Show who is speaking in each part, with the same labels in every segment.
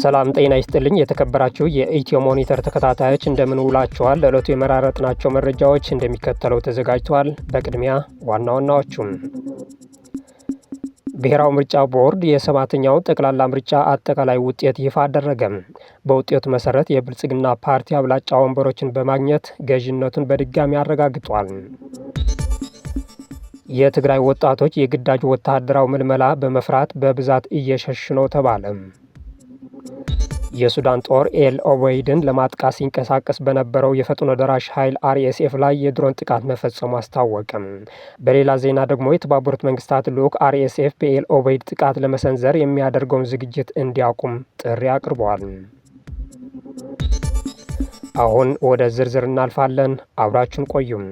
Speaker 1: ሰላም ጤና ይስጥልኝ። የተከበራችሁ የኢትዮ ሞኒተር ተከታታዮች እንደምን ውላችኋል? ለዕለቱ የመራረጥናቸው መረጃዎች እንደሚከተለው ተዘጋጅተዋል። በቅድሚያ ዋና ዋናዎቹን ብሔራዊ ምርጫ ቦርድ የ7ኛው ጠቅላላ ምርጫ አጠቃላይ ውጤት ይፋ አደረገ። በውጤቱ መሰረት የብልጽግና ፓርቲ አብላጫ ወንበሮችን በማግኘት ገዥነቱን በድጋሚ አረጋግጧል። የትግራይ ወጣቶች የግዳጅ ወታደራዊ ምልመላ በመፍራት በብዛት እየሸሹ ነው ተባለ። የሱዳን ጦር ኤል ኦበይድን ለማጥቃት ሲንቀሳቀስ በነበረው የፈጥኖ ደራሽ ኃይል አርኤስኤፍ ላይ የድሮን ጥቃት መፈጸሙ አስታወቀም። በሌላ ዜና ደግሞ የተባበሩት መንግስታት ልዑክ አርኤስኤፍ በኤል ኦበይድ ጥቃት ለመሰንዘር የሚያደርገውን ዝግጅት እንዲያቁም ጥሪ አቅርበዋል። አሁን ወደ ዝርዝር እናልፋለን። አብራችን ቆዩም።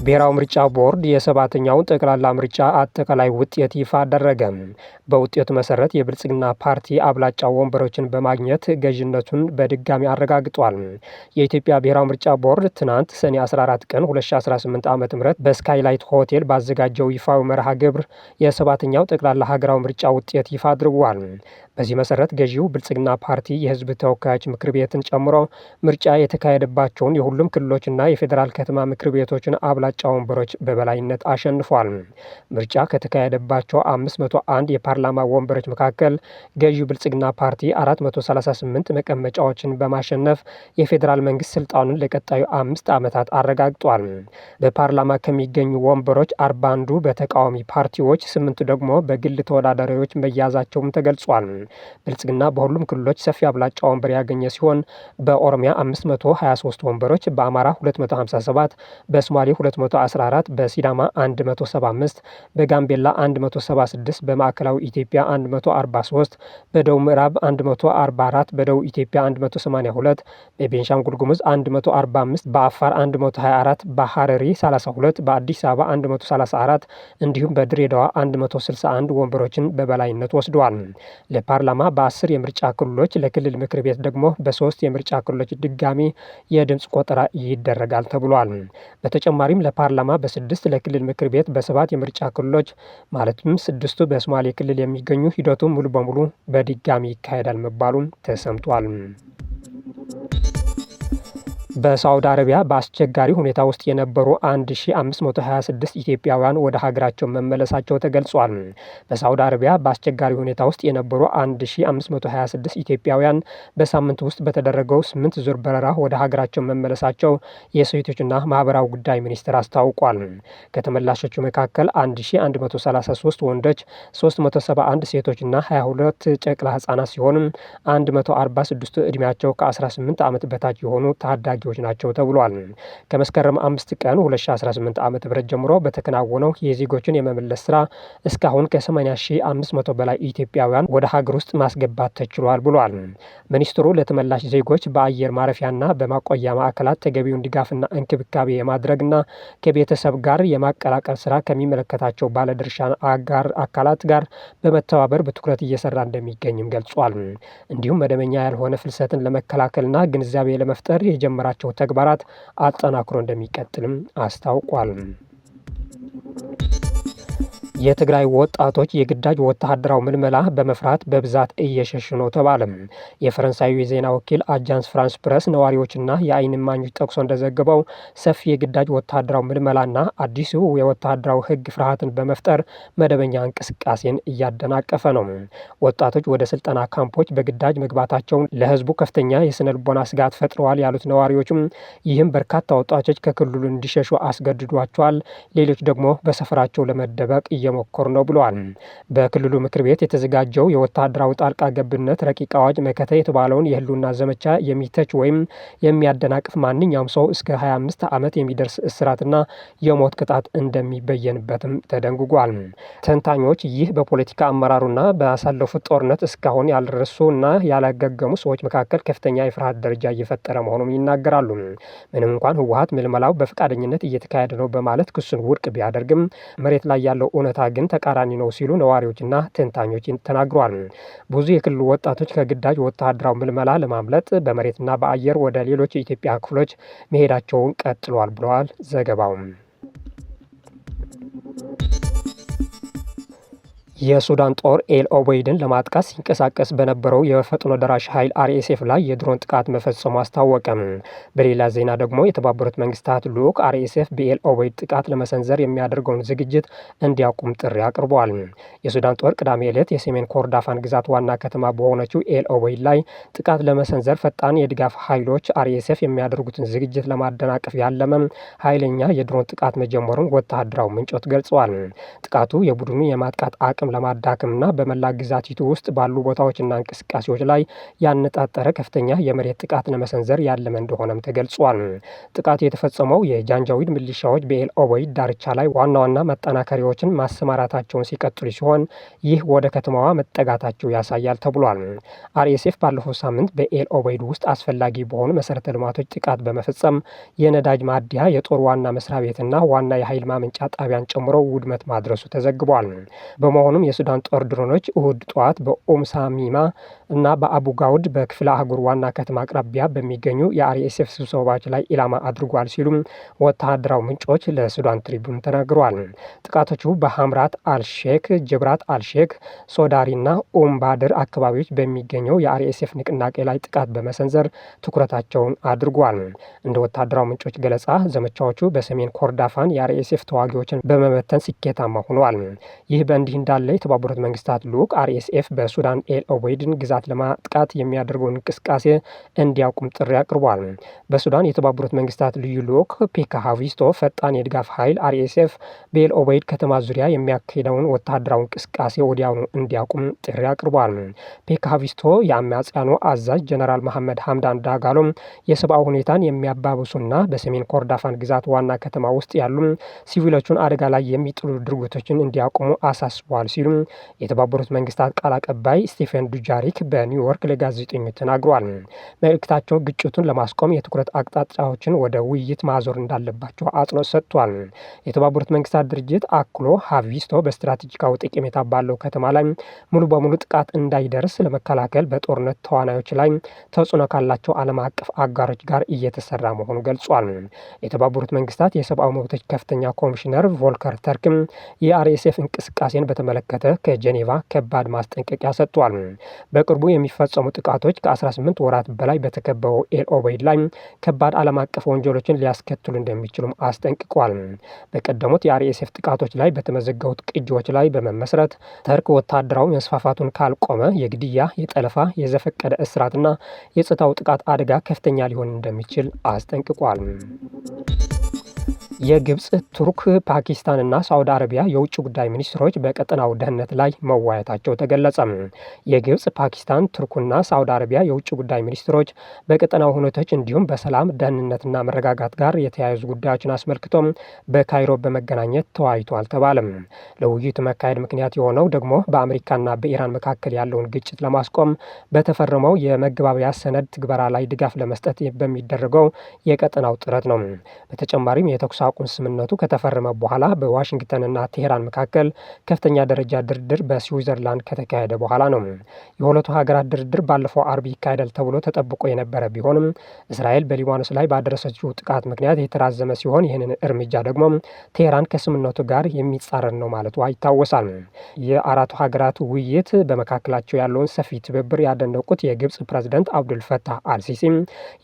Speaker 1: ብሔራዊ ምርጫ ቦርድ የ7ኛው ጠቅላላ ምርጫ አጠቃላይ ውጤት ይፋ አደረገ። በውጤቱ መሰረት የብልጽግና ፓርቲ አብላጫ ወንበሮችን በማግኘት ገዥነቱን በድጋሚ አረጋግጧል። የኢትዮጵያ ብሔራዊ ምርጫ ቦርድ ትናንት ሰኔ 14 ቀን 2018 ዓ.ም በስካይላይት ሆቴል ባዘጋጀው ይፋዊ መርሃ ግብር የ7ኛው ጠቅላላ ሀገራዊ ምርጫ ውጤት ይፋ አድርጓል። በዚህ መሰረት ገዢው ብልጽግና ፓርቲ የህዝብ ተወካዮች ምክር ቤትን ጨምሮ ምርጫ የተካሄደባቸውን የሁሉም ክልሎችና የፌዴራል ከተማ ምክር ቤቶችን አብላጫ ወንበሮች በበላይነት አሸንፏል። ምርጫ ከተካሄደባቸው 501 የፓርላማ ወንበሮች መካከል ገዢው ብልጽግና ፓርቲ 438 መቀመጫዎችን በማሸነፍ የፌዴራል መንግስት ስልጣኑን ለቀጣዩ 5 ዓመታት አረጋግጧል። በፓርላማ ከሚገኙ ወንበሮች 41ዱ በተቃዋሚ ፓርቲዎች፣ 8ቱ ደግሞ በግል ተወዳዳሪዎች መያዛቸውም ተገልጿል። ብልጽግና በሁሉም ክልሎች ሰፊ አብላጫ ወንበር ያገኘ ሲሆን በኦሮሚያ 523 ወንበሮች፣ በአማራ 257፣ በሶማሌ 214፣ በሲዳማ 175፣ በጋምቤላ 176፣ በማዕከላዊ ኢትዮጵያ 143፣ በደቡብ ምዕራብ 144፣ በደቡብ ኢትዮጵያ 182፣ በቤንሻንጉል ጉሙዝ 145፣ በአፋር 124፣ በሐረሪ 32፣ በአዲስ አበባ 134 እንዲሁም በድሬዳዋ 161 ወንበሮችን በበላይነት ወስደዋል። ለፓርላማ በ10 የምርጫ ክልሎች፣ ለክልል ምክር ቤት ደግሞ በ3 የምርጫ ክልሎች ድጋሚ የድምፅ ቆጠራ ይደረጋል ተብሏል። በተጨማሪም ለፓርላማ በ6 ለክልል ምክር ቤት በ7 የምርጫ ክልሎች ማለትም 6ቱ በሶማሌ ክልል የሚገኙ ሂደቱ ሙሉ በሙሉ በድጋሚ ይካሄዳል መባሉም ተሰምቷል። በሳውዲ አረቢያ በአስቸጋሪ ሁኔታ ውስጥ የነበሩ 1526 ኢትዮጵያውያን ወደ ሀገራቸው መመለሳቸው ተገልጿል። በሳውዲ አረቢያ በአስቸጋሪ ሁኔታ ውስጥ የነበሩ 1526 ኢትዮጵያውያን በሳምንት ውስጥ በተደረገው 8 ዙር በረራ ወደ ሀገራቸው መመለሳቸው የሴቶችና ማህበራዊ ጉዳይ ሚኒስቴር አስታውቋል። ከተመላሾቹ መካከል 1133 ወንዶች፣ 371 ሴቶችና 22 ጨቅላ ህጻናት ሲሆኑ 146 ዕድሜያቸው ከ18 ዓመት በታች የሆኑ ታዳጊ ናቸው ተብሏል። ከመስከረም 5 ቀን 2018 ዓ.ም ጀምሮ በተከናወነው የዜጎችን የመመለስ ስራ እስካሁን ከ80,500 በላይ ኢትዮጵያውያን ወደ ሀገር ውስጥ ማስገባት ተችሏል ብሏል። ሚኒስትሩ ለተመላሽ ዜጎች በአየር ማረፊያና በማቆያ ማዕከላት ተገቢውን ድጋፍና እንክብካቤ የማድረግና ከቤተሰብ ጋር የማቀላቀል ስራ ከሚመለከታቸው ባለድርሻ አጋር አካላት ጋር በመተባበር በትኩረት እየሰራ እንደሚገኝም ገልጿል። እንዲሁም መደበኛ ያልሆነ ፍልሰትን ለመከላከልና ግንዛቤ ለመፍጠር የጀመራቸው ተግባራት አጠናክሮ እንደሚቀጥልም አስታውቋል። የትግራይ ወጣቶች የግዳጅ ወታደራዊ ምልመላ በመፍራት በብዛት እየሸሹ ነው ተባለ። የፈረንሳዩ የዜና ወኪል አጃንስ ፍራንስ ፕረስ ነዋሪዎችና የዓይን እማኞች ጠቅሶ እንደዘገበው ሰፊ የግዳጅ ወታደራዊ ምልመላና አዲሱ የወታደራዊ ሕግ ፍርሃትን በመፍጠር መደበኛ እንቅስቃሴን እያደናቀፈ ነው። ወጣቶች ወደ ስልጠና ካምፖች በግዳጅ መግባታቸውን ለህዝቡ ከፍተኛ የስነልቦና ስጋት ፈጥረዋል ያሉት ነዋሪዎችም ይህም በርካታ ወጣቶች ከክልሉ እንዲሸሹ አስገድዷቸዋል። ሌሎች ደግሞ በሰፈራቸው ለመደበቅ እየሞከሩ ነው ብለዋል። በክልሉ ምክር ቤት የተዘጋጀው የወታደራዊ ጣልቃ ገብነት ረቂቅ አዋጅ መከተ የተባለውን የህልውና ዘመቻ የሚተች ወይም የሚያደናቅፍ ማንኛውም ሰው እስከ 25 ዓመት የሚደርስ እስራትና የሞት ቅጣት እንደሚበየንበትም ተደንግጓል። ተንታኞች ይህ በፖለቲካ አመራሩና ባሳለፉት ጦርነት እስካሁን ያልረሱና ያላገገሙ ሰዎች መካከል ከፍተኛ የፍርሃት ደረጃ እየፈጠረ መሆኑን ይናገራሉ። ምንም እንኳን ህወሓት ምልመላው በፈቃደኝነት እየተካሄደ ነው በማለት ክሱን ውድቅ ቢያደርግም መሬት ላይ ያለው እውነታ እውነታ ግን ተቃራኒ ነው ሲሉ ነዋሪዎችና ተንታኞች ተናግረዋል። ብዙ የክልሉ ወጣቶች ከግዳጅ ወታደራዊ ምልመላ ለማምለጥ በመሬትና በአየር ወደ ሌሎች የኢትዮጵያ ክፍሎች መሄዳቸውን ቀጥሏል ብለዋል ዘገባው። የሱዳን ጦር ኤል ኦበይድን ለማጥቃት ሲንቀሳቀስ በነበረው የፈጥኖ ደራሽ ኃይል አርኤስኤፍ ላይ የድሮን ጥቃት መፈጸሙ አስታወቀም። በሌላ ዜና ደግሞ የተባበሩት መንግስታት ልዑክ አርኤስኤፍ በኤል ኦበይድ ጥቃት ለመሰንዘር የሚያደርገውን ዝግጅት እንዲያቁም ጥሪ አቅርቧል። የሱዳን ጦር ቅዳሜ ዕለት የሰሜን ኮርዳፋን ግዛት ዋና ከተማ በሆነችው ኤል ኦበይድ ላይ ጥቃት ለመሰንዘር ፈጣን የድጋፍ ኃይሎች አርኤስኤፍ የሚያደርጉትን ዝግጅት ለማደናቀፍ ያለመ ኃይለኛ የድሮን ጥቃት መጀመሩን ወታደራዊ ምንጮች ገልጸዋል። ጥቃቱ የቡድኑ የማጥቃት አቅም ለማዳከምና በመላ ግዛቲቱ ውስጥ ባሉ ቦታዎችና እንቅስቃሴዎች ላይ ያነጣጠረ ከፍተኛ የመሬት ጥቃት ለመሰንዘር ያለመ እንደሆነም ተገልጿል። ጥቃቱ የተፈጸመው የጃንጃዊድ ሚሊሻዎች በኤል ኦበይድ ዳርቻ ላይ ዋና ዋና ማጠናከሪያዎችን ማሰማራታቸውን ሲቀጥሉ ሲሆን ይህ ወደ ከተማዋ መጠጋታቸው ያሳያል ተብሏል። አርኤስኤፍ ባለፈው ሳምንት በኤል ኦበይድ ውስጥ አስፈላጊ በሆኑ መሰረተ ልማቶች ጥቃት በመፈጸም የነዳጅ ማደያ፣ የጦር ዋና መስሪያ ቤትና ዋና የኃይል ማመንጫ ጣቢያን ጨምሮ ውድመት ማድረሱ ተዘግቧል። በመሆኑ የሱዳን ጦር ድሮኖች እሁድ ጠዋት በኡምሳሚማ እና በአቡጋውድ በክፍለ አህጉር ዋና ከተማ አቅራቢያ በሚገኙ የአርኤስኤፍ ስብሰባዎች ላይ ኢላማ አድርጓል ሲሉም ወታደራዊ ምንጮች ለሱዳን ትሪቡን ተናግረዋል። ጥቃቶቹ በሐምራት አልሼክ፣ ጅብራት አልሼክ፣ ሶዳሪና ኡምባድር አካባቢዎች በሚገኘው የአርኤስኤፍ ንቅናቄ ላይ ጥቃት በመሰንዘር ትኩረታቸውን አድርጓል። እንደ ወታደራዊ ምንጮች ገለጻ ዘመቻዎቹ በሰሜን ኮርዳፋን የአርኤስኤፍ ተዋጊዎችን በመበተን ስኬታማ ሆነዋል። ይህ በእንዲህ እንዳለ የተባበሩት መንግስታት ልዑክ አርኤስኤፍ በሱዳን ኤል ኦበይድን ግዛት ለማጥቃት የሚያደርገውን እንቅስቃሴ እንዲያቁም ጥሪ አቅርቧል። በሱዳን የተባበሩት መንግስታት ልዩ ልዑክ ፔካ ሃቪስቶ ፈጣን የድጋፍ ኃይል አርኤስኤፍ በኤል ኦበይድ ከተማ ዙሪያ የሚያካሂደውን ወታደራዊ እንቅስቃሴ ወዲያውኑ እንዲያቁም ጥሪ አቅርቧል። ፔካ ሃቪስቶ የአማጽያኑ አዛዥ ጀነራል መሐመድ ሐምዳን ዳጋሎ የሰብአዊ ሁኔታን የሚያባብሱና በሰሜን ኮርዳፋን ግዛት ዋና ከተማ ውስጥ ያሉ ሲቪሎቹን አደጋ ላይ የሚጥሉ ድርጊቶችን እንዲያቆሙ አሳስቧል ሲሉ የተባበሩት መንግስታት ቃል አቀባይ ስቴፈን ዱጃሪክ በኒውዮርክ ለጋዜጠኞች ተናግረዋል። መልእክታቸው ግጭቱን ለማስቆም የትኩረት አቅጣጫዎችን ወደ ውይይት ማዞር እንዳለባቸው አጽንኦት ሰጥቷል። የተባበሩት መንግስታት ድርጅት አክሎ ሃቪስቶ በስትራቴጂካዊ ጠቀሜታ ባለው ከተማ ላይ ሙሉ በሙሉ ጥቃት እንዳይደርስ ለመከላከል በጦርነት ተዋናዮች ላይ ተጽዕኖ ካላቸው ዓለም አቀፍ አጋሮች ጋር እየተሰራ መሆኑ ገልጿል። የተባበሩት መንግስታት የሰብአዊ መብቶች ከፍተኛ ኮሚሽነር ቮልከር ተርክም የአርኤስኤፍ እንቅስቃሴን በተመለከተ ከጄኔቫ ከባድ ማስጠንቀቂያ ሰጥቷል። በቅርቡ የሚፈጸሙ ጥቃቶች ከ18 ወራት በላይ በተከበበው ኤል ኦበይድ ላይ ከባድ ዓለም አቀፍ ወንጀሎችን ሊያስከትሉ እንደሚችሉም አስጠንቅቋል። በቀደሙት የአርኤስኤፍ ጥቃቶች ላይ በተመዘገቡት ቅጂዎች ላይ በመመስረት ተርክ ወታደራዊ መስፋፋቱን ካልቆመ የግድያ፣ የጠለፋ፣ የዘፈቀደ እስራትና የጾታዊ ጥቃት አደጋ ከፍተኛ ሊሆን እንደሚችል አስጠንቅቋል። የግብጽ፣ ቱርክ፣ ፓኪስታንና ሳውዲ አረቢያ የውጭ ጉዳይ ሚኒስትሮች በቀጠናው ደህንነት ላይ መወያየታቸው ተገለጸ። የግብጽ፣ ፓኪስታን፣ ቱርክና ሳውዲ አረቢያ የውጭ ጉዳይ ሚኒስትሮች በቀጠናው ሁኔታዎች እንዲሁም በሰላም ደህንነትና መረጋጋት ጋር የተያያዙ ጉዳዮችን አስመልክቶ በካይሮ በመገናኘት ተወያይቷል ተባለ። ለውይይቱ መካሄድ ምክንያት የሆነው ደግሞ በአሜሪካና በኢራን መካከል ያለውን ግጭት ለማስቆም በተፈረመው የመግባቢያ ሰነድ ትግበራ ላይ ድጋፍ ለመስጠት በሚደረገው የቀጠናው ጥረት ነው። በተጨማሪም የተኩስ አቁም ስምምነቱ ከተፈረመ በኋላ በዋሽንግተንና ቴሄራን መካከል ከፍተኛ ደረጃ ድርድር በስዊዘርላንድ ከተካሄደ በኋላ ነው። የሁለቱ ሀገራት ድርድር ባለፈው አርብ ይካሄዳል ተብሎ ተጠብቆ የነበረ ቢሆንም እስራኤል በሊባኖስ ላይ ባደረሰችው ጥቃት ምክንያት የተራዘመ ሲሆን ይህንን እርምጃ ደግሞ ቴሄራን ከስምምነቱ ጋር የሚጻረን ነው ማለቱ ይታወሳል። የአራቱ ሀገራት ውይይት በመካከላቸው ያለውን ሰፊ ትብብር ያደነቁት የግብጽ ፕሬዝዳንት አብዱልፈታህ አልሲሲ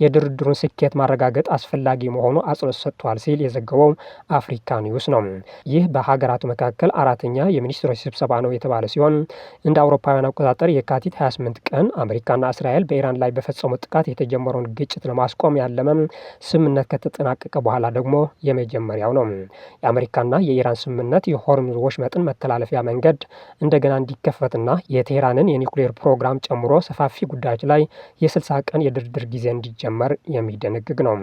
Speaker 1: የድርድሩን ስኬት ማረጋገጥ አስፈላጊ መሆኑ አጽንኦት ሰጥቷል ሲል የዘገበው አፍሪካ ኒውስ ነው። ይህ በሀገራቱ መካከል አራተኛ የሚኒስትሮች ስብሰባ ነው የተባለ ሲሆን እንደ አውሮፓውያን አቆጣጠር የካቲት 28 ቀን አሜሪካና እስራኤል በኢራን ላይ በፈጸሙት ጥቃት የተጀመረውን ግጭት ለማስቆም ያለመ ስምምነት ከተጠናቀቀ በኋላ ደግሞ የመጀመሪያው ነው። የአሜሪካና የኢራን ስምምነት የሆርሙዝ ወሽመጥን መተላለፊያ መንገድ እንደገና እንዲከፈትና የቴህራንን የኒውክሌር ፕሮግራም ጨምሮ ሰፋፊ ጉዳዮች ላይ የ60 ቀን የድርድር ጊዜ እንዲጀመር የሚደነግግ ነው።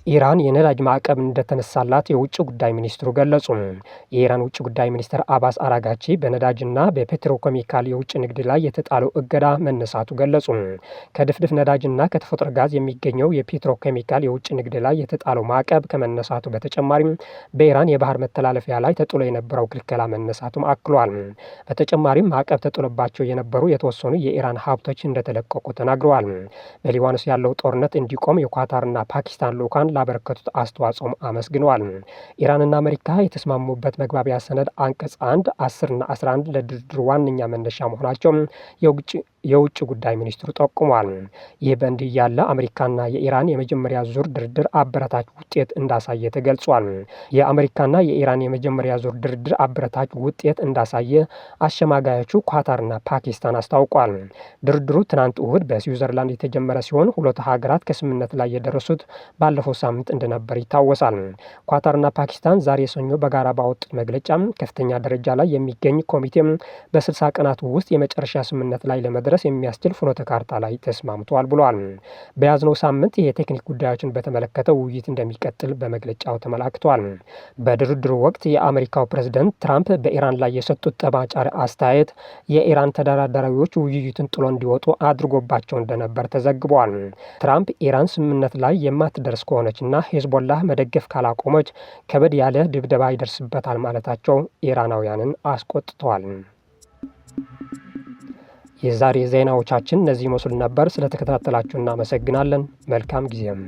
Speaker 1: ኢራን የነዳጅ ማዕቀብ እንደተነሳላት የውጭ ጉዳይ ሚኒስትሩ ገለጹ። የኢራን ውጭ ጉዳይ ሚኒስትር አባስ አራጋቺ በነዳጅና በፔትሮኬሚካል የውጭ ንግድ ላይ የተጣለው እገዳ መነሳቱ ገለጹ። ከድፍድፍ ነዳጅና ከተፈጥሮ ጋዝ የሚገኘው የፔትሮኬሚካል የውጭ ንግድ ላይ የተጣለው ማዕቀብ ከመነሳቱ በተጨማሪም በኢራን የባህር መተላለፊያ ላይ ተጥሎ የነበረው ክልከላ መነሳቱም አክሏል። በተጨማሪም ማዕቀብ ተጥሎባቸው የነበሩ የተወሰኑ የኢራን ሀብቶች እንደተለቀቁ ተናግረዋል። በሊባኖስ ያለው ጦርነት እንዲቆም የኳታርና ፓኪስታን ልዑካን ላበረከቱት አስተዋጽኦም አመስግነዋል። ኢራንና አሜሪካ የተስማሙበት መግባቢያ ሰነድ አንቀጽ 1፣ 10 እና 11 ለድርድሩ ዋነኛ መነሻ መሆናቸው የውጭ ጉዳይ ሚኒስትሩ ጠቁሟል። ይህ በእንዲህ ያለ አሜሪካና የኢራን የመጀመሪያ ዙር ድርድር አበረታች ውጤት እንዳሳየ ተገልጿል። የአሜሪካና የኢራን የመጀመሪያ ዙር ድርድር አበረታች ውጤት እንዳሳየ አሸማጋዮቹ ኳታርና ፓኪስታን አስታውቋል። ድርድሩ ትናንት እሁድ በስዊዘርላንድ የተጀመረ ሲሆን ሁለቱ ሀገራት ከስምምነት ላይ የደረሱት ባለፈው ሳምንት እንደነበር ይታወሳል። ኳታርና ፓኪስታን ዛሬ ሰኞ በጋራ ባወጡት መግለጫ ከፍተኛ ደረጃ ላይ የሚገኝ ኮሚቴ በ60 ቀናት ውስጥ የመጨረሻ ስምምነት ላይ ለመድረስ የሚያስችል ፍኖተ ካርታ ላይ ተስማምተዋል ብሏል። በያዝነው ሳምንት የቴክኒክ ጉዳዮችን በተመለከተ ውይይት እንደሚቀጥል በመግለጫው ተመላክቷል። በድርድሩ ወቅት የአሜሪካው ፕሬዝዳንት ትራምፕ በኢራን ላይ የሰጡት ጠባጫሪ አስተያየት የኢራን ተደራዳሪዎች ውይይቱን ጥሎ እንዲወጡ አድርጎባቸው እንደነበር ተዘግቧል። ትራምፕ ኢራን ስምምነት ላይ የማትደርስ ከሆነችና ሂዝቦላህ መደገፍ ካላቆመች ከበድ ያለ ድብደባ ይደርስበታል ማለታቸው ኢራናውያንን አስቆጥተዋል። የዛሬ ዜናዎቻችን እነዚህ መስሉ ነበር። ስለተከታተላችሁ እናመሰግናለን። መልካም ጊዜም